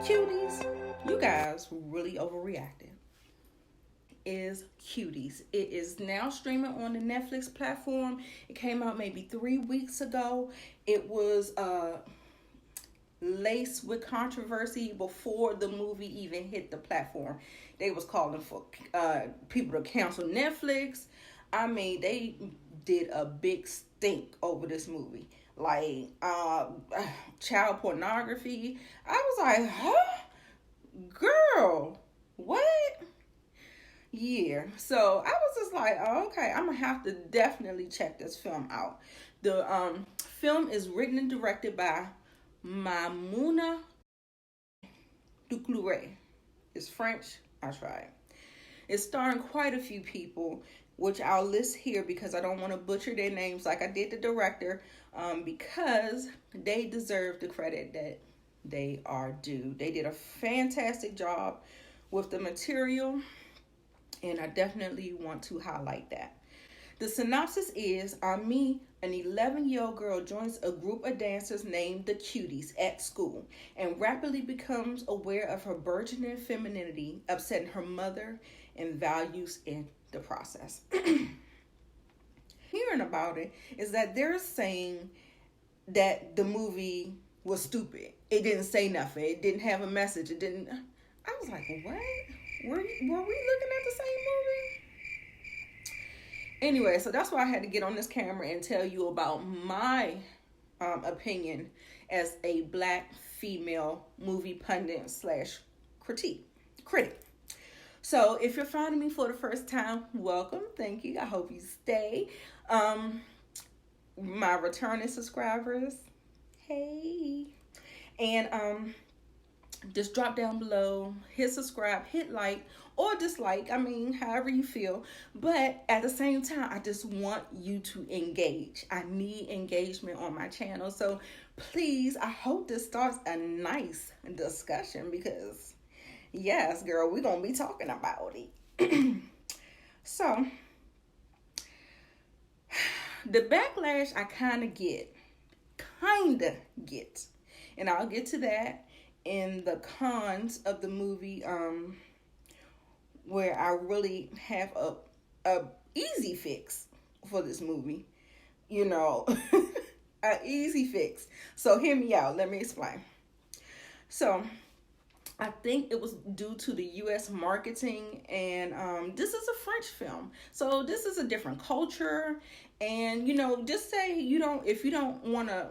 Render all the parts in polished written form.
Cuties, you guys really overreacted. Is Cuties. It is now streaming on the Netflix platform. It came out maybe 3 weeks ago. It was laced with controversy before the movie even hit the platform. They was calling for people to cancel Netflix. I mean, they did a big stink over this movie. Like child pornography. I was like, huh? Girl, what? Yeah. So I was just like, oh, okay, I'm gonna have to definitely check this film out. The film is written and directed by Mamouna Duclouret. It's French. I tried. It's starring quite a few people, which I'll list here because I don't want to butcher their names like I did the director, because they deserve the credit that they are due. They did a fantastic job with the material, and I definitely want to highlight that. The synopsis is Ami, an 11-year-old girl, joins a group of dancers named the Cuties at school and rapidly becomes aware of her burgeoning femininity, upsetting her mother and values in the process. Hearing about it is that they're saying that the movie was stupid. It didn't say nothing. It didn't have a message. It didn't. I was like, what? Were we looking at the same movie? Anyway, so that's why I had to get on this camera and tell you about my opinion as a black female movie pundit slash critic. So if you're finding me for the first time, welcome. Thank you. I hope you stay. My returning subscribers, hey. And just drop down below, hit subscribe, hit like, or dislike. I mean, however you feel. But at the same time, I just want you to engage. I need engagement on my channel. So please, I hope this starts a nice discussion because, yes, girl, we're going to be talking about it. So, the backlash I kind of get, and I'll get to that in the cons of the movie, where I really have a easy fix for this movie, you know, a easy fix. So hear me out. Let me explain. So I think it was due to the U.S. marketing, and this is a French film, so this is a different culture, and you know, just say if you don't want to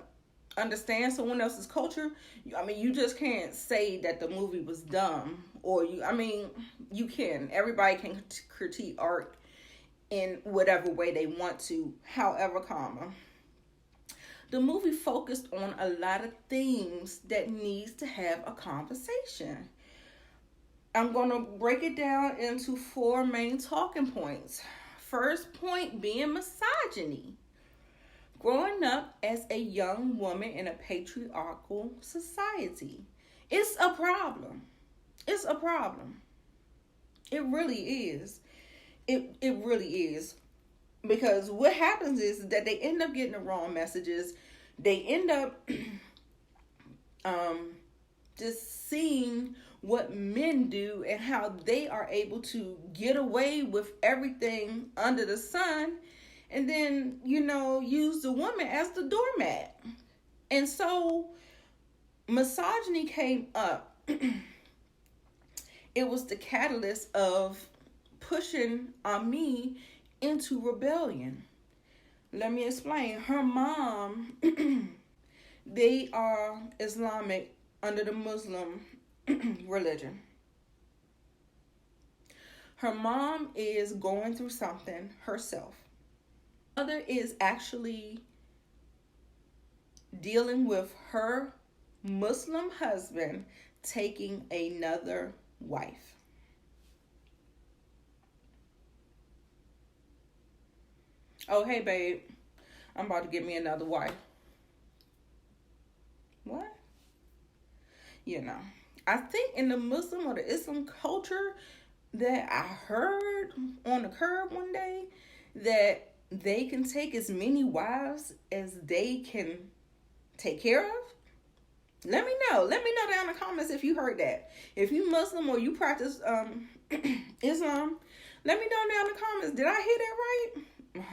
understand someone else's culture, I mean, you just can't say that the movie was dumb, or you can. Everybody can critique art in whatever way they want to. However, the movie focused on a lot of themes that needs to have a conversation. I'm going to break it down into 4 main talking points. First point being misogyny. Growing up as a young woman in a patriarchal society, it's a problem. It's a problem. It really is. It really is. Because what happens is that they end up getting the wrong messages. They end up just seeing what men do and how they are able to get away with everything under the sun, and then, use the woman as the doormat. And so misogyny came up. It was the catalyst of pushing Ami into rebellion. Let me explain. Her mom, they are Islamic under the Muslim religion. Her mom is going through something herself. Mother is actually dealing with her Muslim husband taking another wife. Oh, hey, babe, I'm about to get me another wife. What? I think in the Muslim or the Islam culture that I heard on the curb one day that they can take as many wives as they can take care of. Let me know. Let me know down in the comments if you heard that. If you Muslim or you practice Islam, let me know down in the comments. Did I hear that right?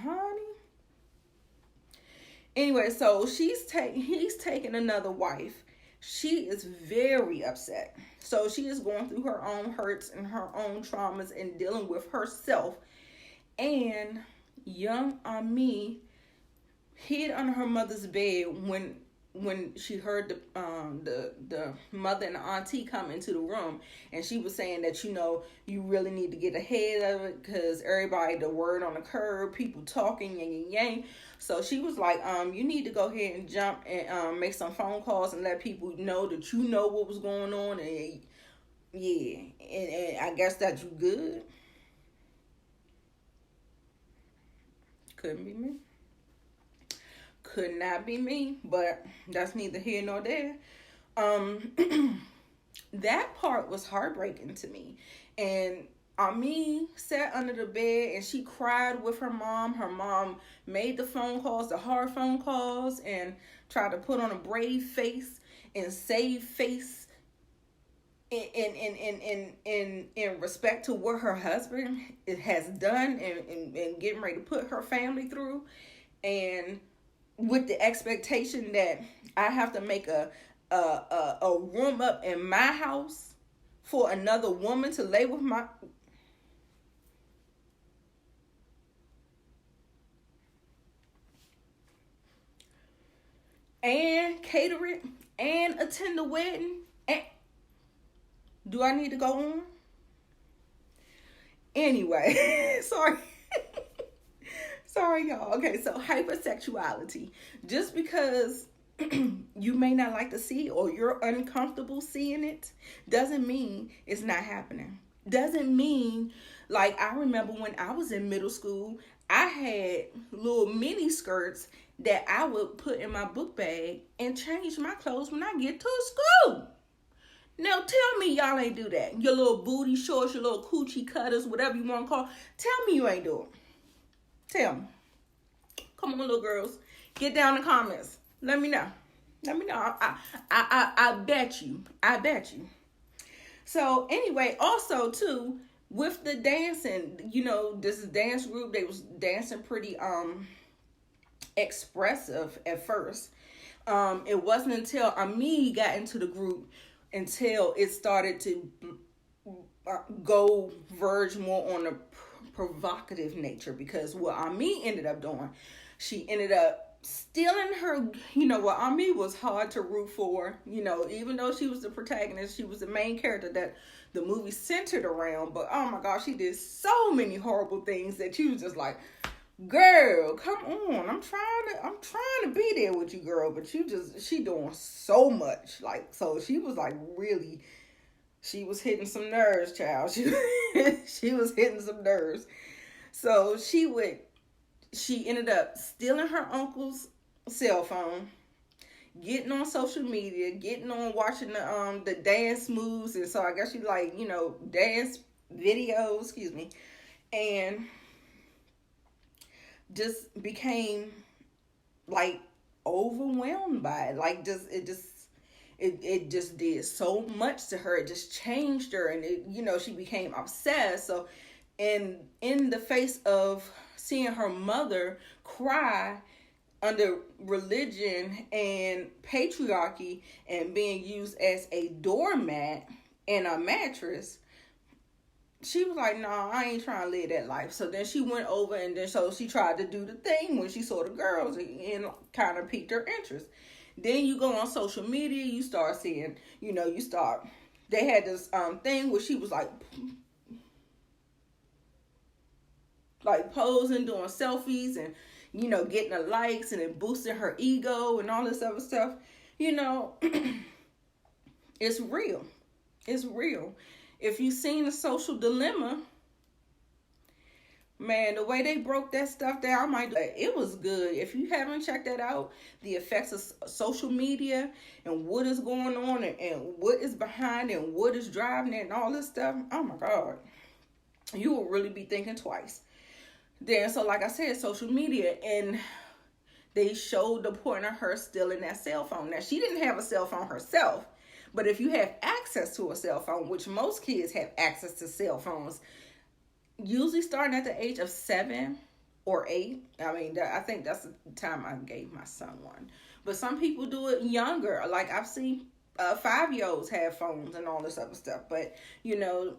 Honey. Anyway, so he's taking another wife. She is very upset. So she is going through her own hurts and her own traumas and dealing with herself. And young Ami hid under her mother's bed when she heard the mother and the auntie come into the room, and she was saying that, you know, you really need to get ahead of it because everybody, the word on the curb, people talking, yang yang yang. So she was like, you need to go ahead and jump and make some phone calls and let people know that you know what was going on, and yeah, and I guess that you good. Couldn't be me. Could not be me, but that's neither here nor there. That part was heartbreaking to me. And Ami sat under the bed and she cried with her mom. Her mom made the phone calls, the hard phone calls, and tried to put on a brave face and save face in respect to what her husband has done and getting ready to put her family through. And with the expectation that I have to make a room up in my house for another woman to lay with my... and cater it and attend the wedding. And do I need to go on? Anyway, sorry. Sorry, y'all. Okay, so hypersexuality. Just because you may not like to see it or you're uncomfortable seeing it doesn't mean it's not happening. Doesn't mean, like, I remember when I was in middle school, I had little mini skirts that I would put in my book bag and change my clothes when I get to school. Now tell me y'all ain't do that. Your little booty shorts, your little coochie cutters, whatever you want to call. Tell me you ain't do it. Tell me. Come on, little girls. Get down in the comments. Let me know. Let me know. I bet you. I bet you. So anyway, also too, with the dancing, you know, this dance group, they was dancing pretty expressive at first. It wasn't until Ami got into the group until it started to go verge more on the provocative nature, because what Ami ended up doing, she ended up stealing her, you know, what Ami was hard to root for, you know, even though she was the protagonist, she was the main character that the movie centered around, but oh my gosh, she did so many horrible things that you was just like, girl, come on, I'm trying to be there with you, girl, but she doing so much, like, so she was like really, she was hitting some nerves, child. She was hitting some nerves. So she ended up stealing her uncle's cell phone, getting on social media, getting on watching the dance moves, and so I guess she like, you know, dance videos, excuse me, and just became like overwhelmed by it. Like it just did so much to her. It just changed her, and it, you know, she became obsessed. So in the face of seeing her mother cry under religion and patriarchy and being used as a doormat and a mattress, she was like, nah, I ain't trying to live that life. So then she went over, and then so she tried to do the thing when she saw the girls and kind of piqued her interest. Then you go on social media, you start seeing, you know, they had this thing where she was like posing, doing selfies, and, you know, getting the likes, and it boosted her ego and all this other stuff. You know, it's real. It's real. If you've seen The Social Dilemma, man, the way they broke that stuff down, it was good. If you haven't checked that out, the effects of social media and what is going on and what is behind it and what is driving it and all this stuff, oh my God, you will really be thinking twice. Then, so like I said, social media, and they showed the point of her stealing that cell phone. Now, she didn't have a cell phone herself, but if you have access to a cell phone, which most kids have access to cell phones, usually starting at the age of 7 or 8. I mean, I think that's the time I gave my son one. But some people do it younger. Like I've seen 5-year-olds have phones and all this other stuff. But, you know,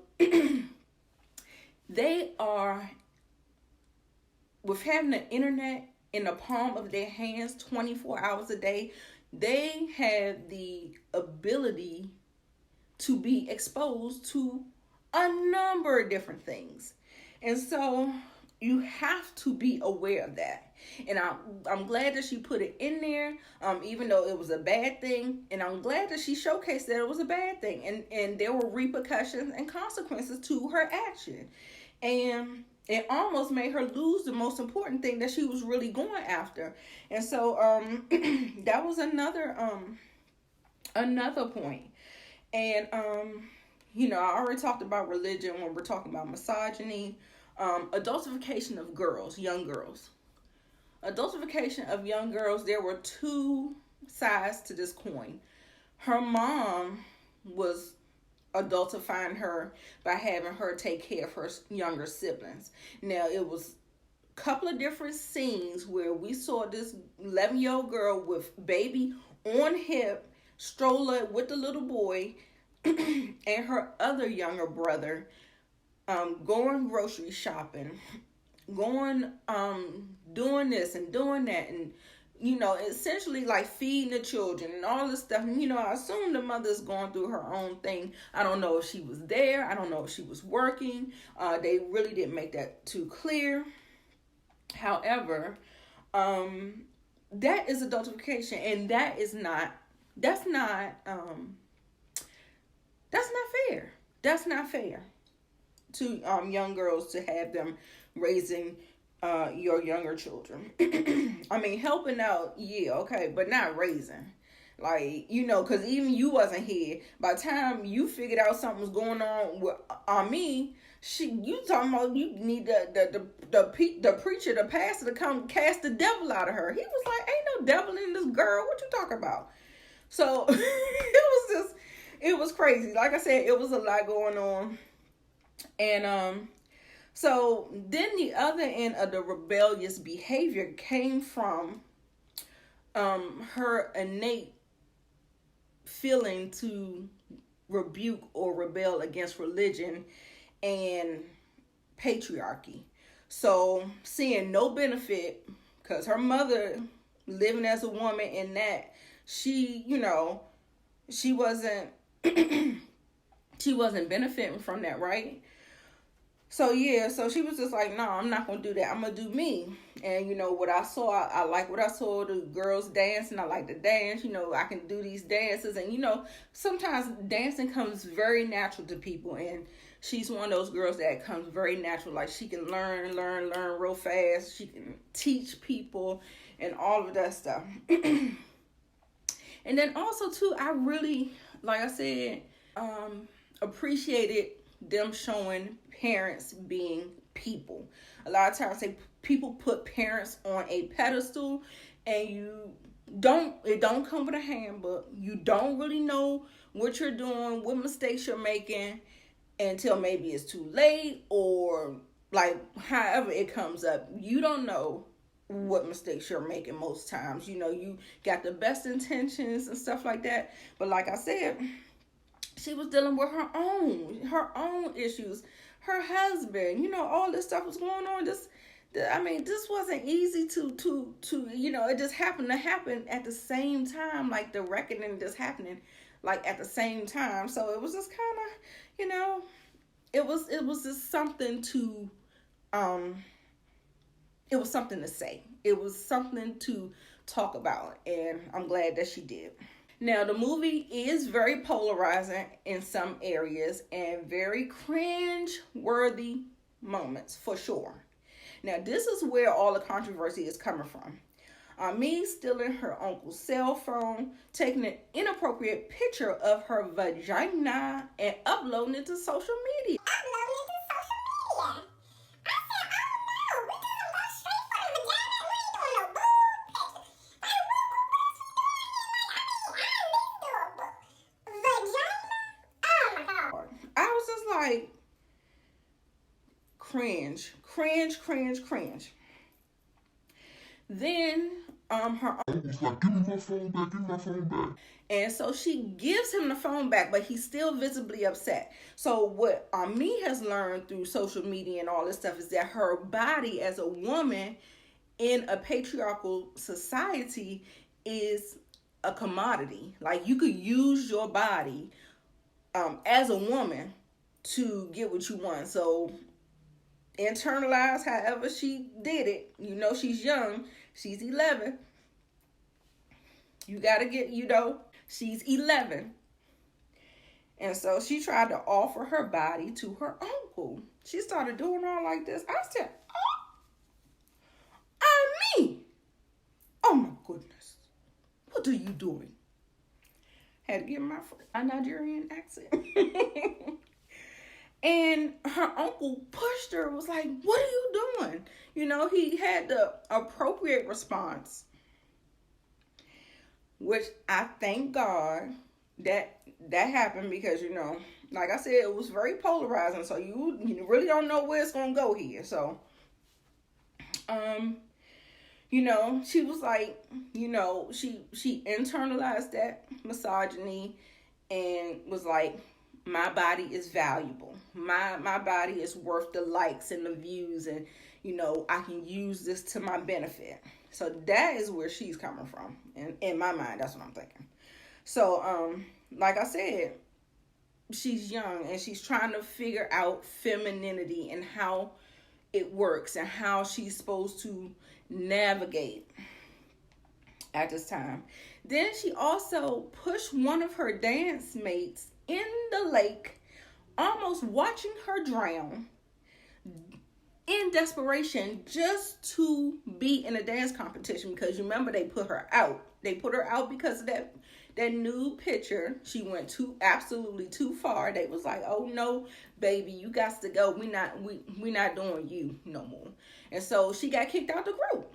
they are, with having the internet in the palm of their hands 24 hours a day, they have the ability to be exposed to a number of different things. And so you have to be aware of that. And I'm glad that she put it in there, even though it was a bad thing. And I'm glad that she showcased that it was a bad thing. And there were repercussions and consequences to her action. And it almost made her lose the most important thing that she was really going after. And so that was another point. And you know, I already talked about religion when we're talking about misogyny. Adultification of girls, young girls. Adultification of young girls, there were two sides to this coin. Her mom was adultifying her by having her take care of her younger siblings. Now, it was a couple of different scenes where we saw this 11-year-old girl with baby on hip, stroller with the little boy, and her other younger brother going grocery shopping, going doing this and doing that, and you know, essentially like feeding the children and all this stuff. And you know, I assume the mother's going through her own thing. I don't know if she was there. I don't know if she was working. They really didn't make that too clear. However, that is adultification, and that's not fair. That's not fair to young girls to have them raising your younger children. I mean, helping out, yeah, okay, but not raising. Like, you know, because even you wasn't here. By the time you figured out something was going on me, you talking about you need the preacher, the pastor to come cast the devil out of her. He was like, ain't no devil in this girl. What you talking about? So it was crazy. Like I said, it was a lot going on. And so then the other end of the rebellious behavior came from her innate feeling to rebuke or rebel against religion and patriarchy. So seeing no benefit, because her mother living as a woman in that, she, you know, she wasn't benefiting from that, right? So yeah, so she was just like, no, I'm not gonna do that. I'm gonna do me. And you know what I saw, I like what I saw, the girls dancing. I like to dance. You know, I can do these dances, and you know, sometimes dancing comes very natural to people. And she's one of those girls that comes very natural. Like she can learn real fast. She can teach people and all of that stuff. And then also too, I really, like I said, appreciated them showing parents being people. A lot of times people put parents on a pedestal, and it don't come with a handbook. You don't really know what you're doing, what mistakes you're making until maybe it's too late, or like however it comes up. You don't know what mistakes you're making most times. You know, you got the best intentions and stuff like that, but like I said, she was dealing with her own issues. Her husband, you know, all this stuff was going on. This wasn't easy to you know, it just happened to happen at the same time, like the reckoning just happening like at the same time. So it was just kind of, you know, it was just something to it was something to say. It was something to talk about, and I'm glad that she did. Now, the movie is very polarizing in some areas and very cringe-worthy moments, for sure. Now, this is where all the controversy is coming from. Me stealing her uncle's cell phone, taking an inappropriate picture of her vagina, and uploading it to social media. like, cringe. Then her uncle's like, give me my phone back, give me my phone back. And so she gives him the phone back, but he's still visibly upset. So what Ami has learned through social media and all this stuff is that her body as a woman in a patriarchal society is a commodity. Like, you could use your body as a woman to get what you want. So internalize however she did it. You know, she's young. She's 11. You gotta get, she's 11. And so she tried to offer her body to her uncle. She started doing all like this. I said, oh, me. Oh my goodness. What are you doing? Had to give my Nigerian accent. And her uncle pushed her, was like, what are you doing? He had the appropriate response, which I thank God that happened because, like I said, it was very polarizing. So you really don't know where it's going to go here. So, she was like, she internalized that misogyny and was like, my body is valuable. My body is worth the likes and the views, and I can use this to my benefit. So that is where she's coming from. And in my mind, that's what I'm thinking. So like I said, she's young and she's trying to figure out femininity and how it works and how she's supposed to navigate at this time. Then she also pushed one of her dance mates in the lake, almost watching her drown in desperation just to be in a dance competition, because you remember they put her out. They put her out because of that nude picture. She went absolutely too far. They was like, oh no, baby, you got to go. We not doing you no more. And so she got kicked out the group.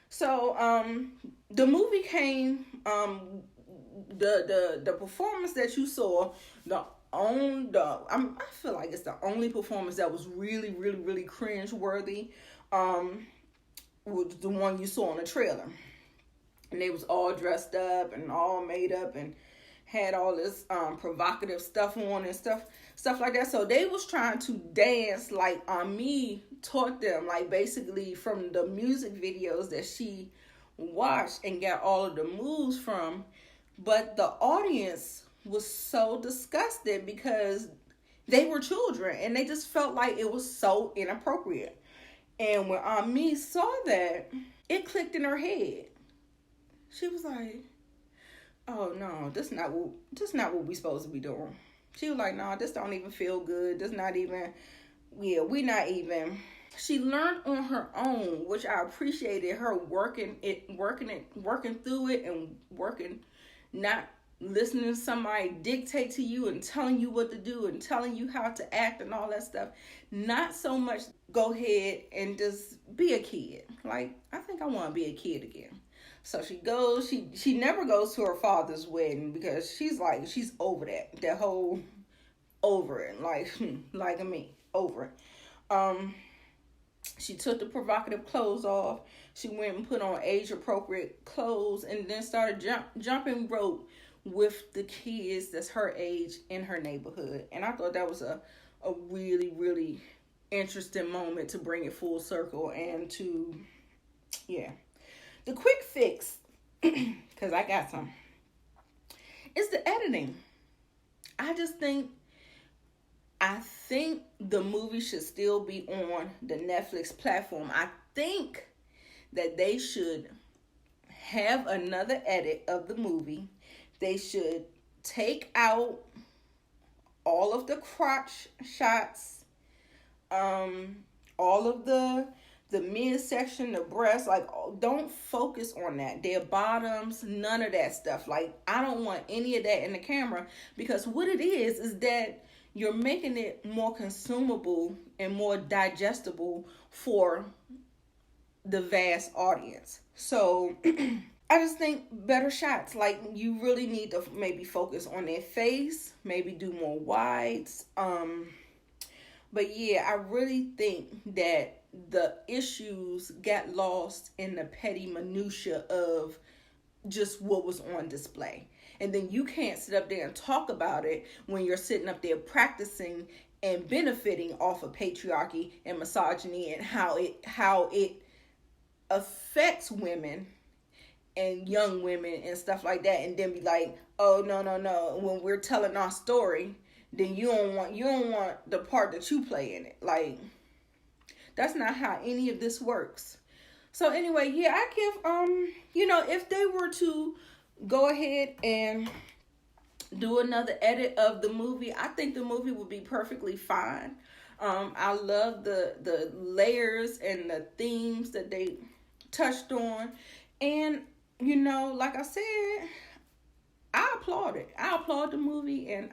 So the movie came, the performance that you saw, I feel like it's the only performance that was really, really, really cringe-worthy, was the one you saw in the trailer. And they was all dressed up and all made up and had all this provocative stuff on and stuff like that. So they was trying to dance like Ami taught them, like basically from the music videos that she watched and got all of the moves from. But the audience was so disgusted because they were children and they just felt like it was so inappropriate. And when Ami saw that, it clicked in her head. She was like, oh no, this not what we supposed to be doing. She was like, no, this don't even feel good. This not even, we not even. She learned on her own, which I appreciated her working through it and working, not listening to somebody dictate to you and telling you what to do and telling you how to act and all that stuff. Not so much go ahead and just be a kid. Like, I think I want to be a kid again. So she goes, she never goes to her father's wedding because she's over that whole over it, like me, over it. She took the provocative clothes off. She went and put on age-appropriate clothes and then started jumping rope with the kids that's her age in her neighborhood. And I thought that was a really, really interesting moment to bring it full circle and to, yeah. The quick fix, because I got some, is the editing. I think the movie should still be on the Netflix platform. I think that they should have another edit of the movie. They should take out all of the crotch shots, all of the midsection, the breasts, like, don't focus on that. Their bottoms, none of that stuff. Like, I don't want any of that in the camera, because what it is that you're making it more consumable and more digestible for the vast audience. So I just think better shots. Like, you really need to maybe focus on their face, maybe do more wides. But yeah, I really think that the issues got lost in the petty minutia of just what was on display. And then you can't sit up there and talk about it when you're sitting up there practicing and benefiting off of patriarchy and misogyny, and how it affects women and young women and stuff like that, and then be like, oh, no, no, no, when we're telling our story, then you don't want the part that you play in it. Like, that's not how any of this works. So anyway, yeah, I give if they were to go ahead and do another edit of the movie, I think the movie would be perfectly fine. I love the layers and the themes that they touched on, and like I said, I applaud it. I applaud the movie, and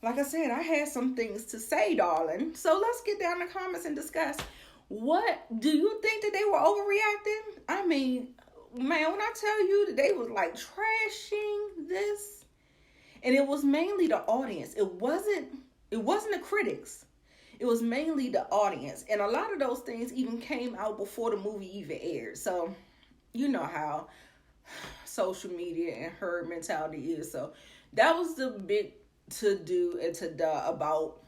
like I said, I had some things to say, darling. So let's get down in the comments and discuss. What do you think that they were overreacting? I mean, man, when I tell you that they was like trashing this, and it was mainly the audience. It wasn't the critics. It was mainly the audience. And a lot of those things even came out before the movie even aired. So, you know how social media and herd mentality is. So that was the big to do and to duh about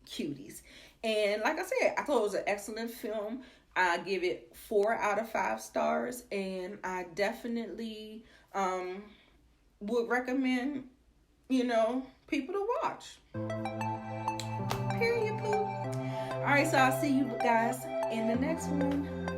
Cuties. And like I said, I thought it was an excellent film. I give it 4 out of 5 stars, and I definitely would recommend, people to watch. Period, poo. All right, so I'll see you guys in the next one.